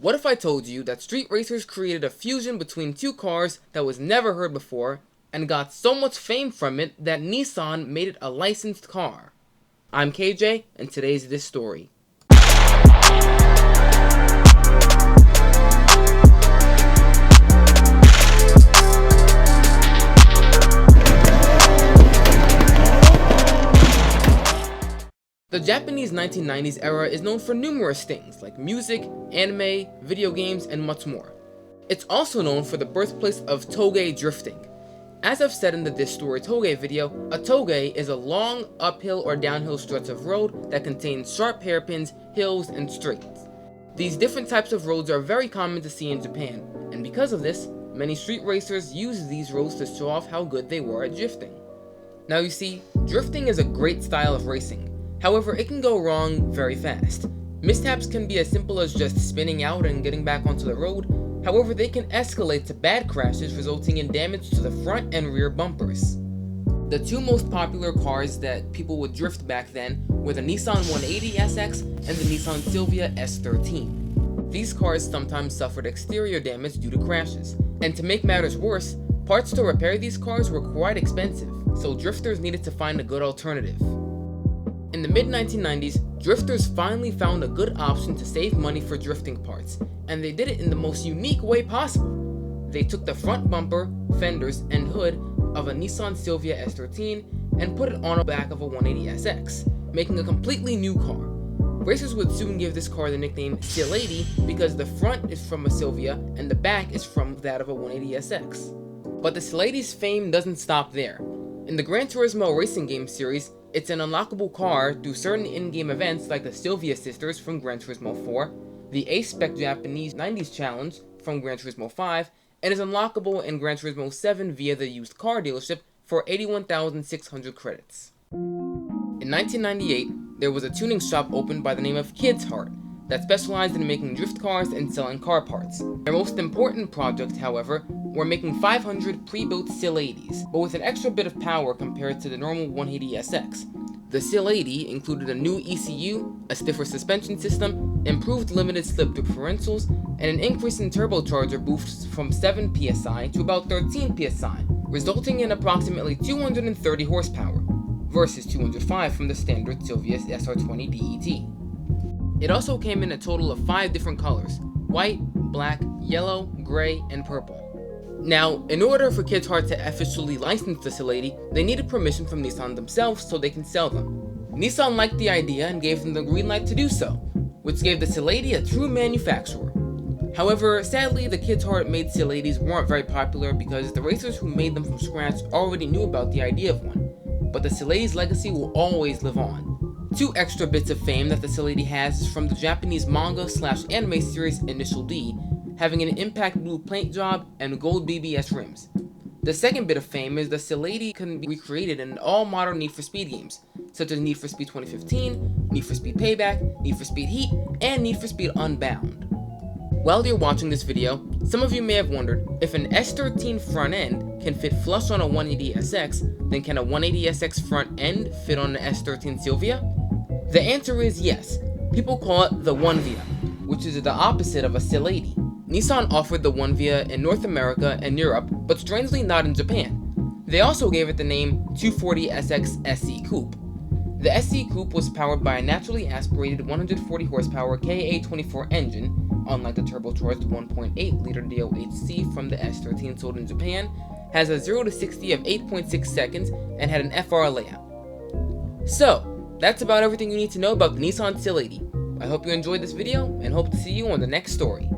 What if I told you that street racers created a fusion between two cars that was never heard before and got so much fame from it that Nissan made it a licensed car? I'm KJ, and today's this story. The Japanese 1990s era is known for numerous things like music, anime, video games, and much more. It's also known for the birthplace of Touge drifting. As I've said in the This Story Touge video, a Touge is a long uphill or downhill stretch of road that contains sharp hairpins, hills, and straights. These different types of roads are very common to see in Japan, and because of this, many street racers use these roads to show off how good they were at drifting. Now you see, drifting is a great style of racing. However, it can go wrong very fast. Mishaps can be as simple as just spinning out and getting back onto the road. However, they can escalate to bad crashes, resulting in damage to the front and rear bumpers. The two most popular cars that people would drift back then were the Nissan 180 SX and the Nissan Silvia S13. These cars sometimes suffered exterior damage due to crashes, and to make matters worse, parts to repair these cars were quite expensive, so drifters needed to find a good alternative. In the mid-1990s, drifters finally found a good option to save money for drifting parts, and they did it in the most unique way possible. They took the front bumper, fenders, and hood of a Nissan Silvia S13 and put it on the back of a 180 SX, making a completely new car. Racers would soon give this car the nickname Sileighty because the front is from a Silvia and the back is from that of a 180 SX. But the Sileighty's fame doesn't stop there. In the Gran Turismo racing game series, it's an unlockable car through certain in-game events like the Silvia Sisters from Gran Turismo 4, the A-Spec Japanese 90s Challenge from Gran Turismo 5, and is unlockable in Gran Turismo 7 via the used car dealership for 81,600 credits. In 1998, there was a tuning shop opened by the name of Kid's Heart that specialized in making drift cars and selling car parts. Their most important project, however, were making 500 pre-built Sileighties, but with an extra bit of power compared to the normal 180 SX. The Sileighty included a new ECU, a stiffer suspension system, improved limited slip differentials, and an increase in turbocharger boosts from 7 psi to about 13 psi, resulting in approximately 230 horsepower, versus 205 from the standard Silvia SR20 DET. It also came in a total of 5 different colors: white, black, yellow, gray, and purple. Now, in order for Kid's Heart to officially license the Sileighty, they needed permission from Nissan themselves so they can sell them. Nissan liked the idea and gave them the green light to do so, which gave the Sileighty a true manufacturer. However, sadly, the Kid's Heart made Sileighties weren't very popular because the racers who made them from scratch already knew about the idea of one, but the Sileighty's legacy will always live on. 2 extra bits of fame that the Sileighty has is from the Japanese manga/anime series Initial D, having an impact blue paint job and gold BBS rims. The second bit of fame is the Sileighty can be recreated in all modern Need for Speed games, such as Need for Speed 2015, Need for Speed Payback, Need for Speed Heat, and Need for Speed Unbound. While you're watching this video, some of you may have wondered, if an S13 front end can fit flush on a 180 SX, then can a 180 SX front end fit on an S13 Silvia? The answer is yes. People call it the Onevia, which is the opposite of a Sileighty. Nissan offered the Onevia in North America and Europe, but strangely not in Japan. They also gave it the name 240SX SE Coupe. The SE Coupe was powered by a naturally aspirated 140 horsepower KA24 engine, unlike the turbocharged 1.8-liter DOHC from the S13 sold in Japan, has a 0 to 60 of 8.6 seconds, and had an FR layout. So, that's about everything you need to know about the Nissan Sileighty. I hope you enjoyed this video, and hope to see you on the next story.